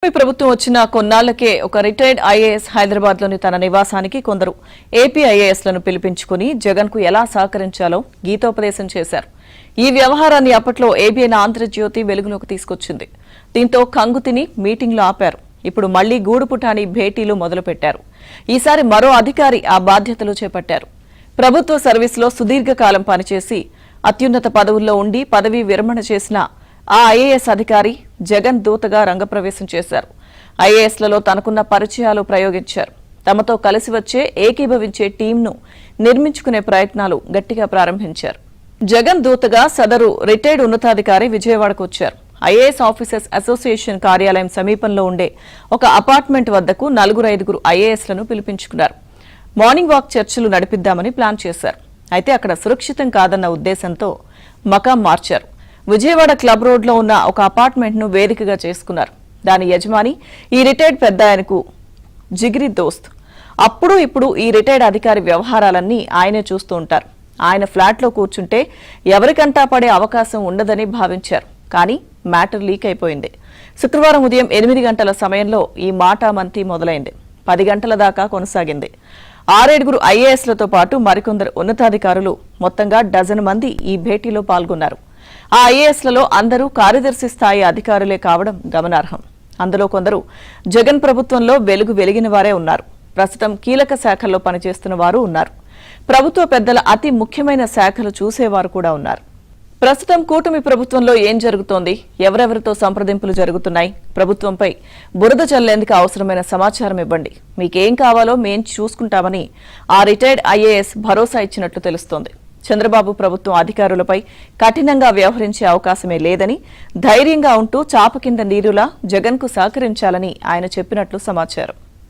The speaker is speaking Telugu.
కూటమి ప్రభుత్వం వచ్చిన కొన్నాళ్లకే ఒక రిటైర్డ్ ఐఏఎస్ హైదరాబాద్ లోని తన నివాసానికి కొందరు ఏపీ ఐఏఎస్లను పిలిపించుకుని జగన్ కు ఎలా సహకరించాలో గీతోపదేశం చేశారు. ఈ వ్యవహారాన్ని అప్పట్లో ఏబీఎన్ ఆంధ్రజ్యోతి వెలుగులోకి తీసుకొచ్చింది. దీంతో కంగుతిని మీటింగ్లు ఆపారు. ఇప్పుడు మళ్లీ గూడుపుటాని భేటీలు మొదలుపెట్టారు. ఈసారి మరో అధికారి ఆ బాధ్యతలు చేపట్టారు. ప్రభుత్వ సర్వీసులో సుదీర్ఘకాలం పనిచేసి అత్యున్నత పదవుల్లో ఉండి పదవీ విరమణ చేసిన ఆ ఐఏఎస్ అధికారి జగన్ దూతగా రంగప్రవేశం చేశారు. ఐఏఎస్లలో తనకున్న పరిచయాలు ప్రయోగించారు. తమతో కలిసి వచ్చే ఏకీభవించే టీంను నిర్మించుకునే ప్రయత్నాలు గట్టిగా ప్రారంభించారు. జగన్ దూతగా సదరు రిటైర్డ్ ఉన్నతాధికారి విజయవాడకు వచ్చారు. ఐఏఎస్ ఆఫీసర్స్ అసోసియేషన్ కార్యాలయం సమీపంలో ఉండే ఒక అపార్ట్మెంట్ వద్దకు 4-5 ఐఏఎస్లను పిలిపించుకున్నారు. మార్నింగ్ వాక్ చర్చలు నడిపిద్దామని ప్లాన్ చేశారు. అయితే అక్కడ సురక్షితం కాదన్న ఉద్దేశంతో మకాం మార్చారు. విజయవాడ క్లబ్ రోడ్లో ఉన్న ఒక అపార్ట్మెంట్ను వేదికగా చేసుకున్నారు. దాని యజమాని ఈ రిటైర్డ్ పెద్ద ఆయనకు జిగిరి దోస్త్. అప్పుడు ఇప్పుడు ఈ రిటైర్డ్ అధికారి వ్యవహారాలన్నీ ఆయనే చూస్తూ ఉంటారు. ఆయన ఫ్లాట్లో కూర్చుంటే ఎవరికంటా పడే అవకాశం ఉండదని భావించారు. కానీ మ్యాటర్ లీక్ అయిపోయింది. శుక్రవారం ఉదయం 8 గంటల సమయంలో ఈ మాటామంతి మొదలైంది. 10 గంటల దాకా కొనసాగింది. 6-7 ఐఏఎస్లతో పాటు మరికొందరు ఉన్నతాధికారులు మొత్తంగా డజన్ మంది ఈ భేటీలో పాల్గొన్నారు. ఆ ఐఏఎస్లలో అందరూ కార్యదర్శి స్థాయి అధికారులే కావడం గమనార్హం. అందులో కొందరు జగన్ ప్రభుత్వంలో వెలిగిన వారే ఉన్నారు. ప్రస్తుతం కీలక శాఖల్లో పనిచేస్తున్న వారు ఉన్నారు. ప్రభుత్వ పెద్దల అతి ముఖ్యమైన శాఖలు చూసేవారు కూడా ఉన్నారు. ప్రస్తుతం కూటమి ప్రభుత్వంలో ఏం జరుగుతోంది, ఎవరెవరితో సంప్రదింపులు జరుగుతున్నాయి, ప్రభుత్వంపై బురద చల్లేందుకు అవసరమైన సమాచారం ఇవ్వండి, మీకేం కావాలో మేం చూసుకుంటామని ఆ రిటైర్డ్ ఐఏఎస్ భరోసా ఇచ్చినట్లు తెలుస్తోంది. చంద్రబాబు ప్రభుత్వం అధికారులపై కఠినంగా వ్యవహరించే అవకాశమే లేదని, ధైర్యంగా ఉంటూ చాప కింద నీరులా జగన్కు సహకరించాలని ఆయన చెప్పినట్లు సమాచారం.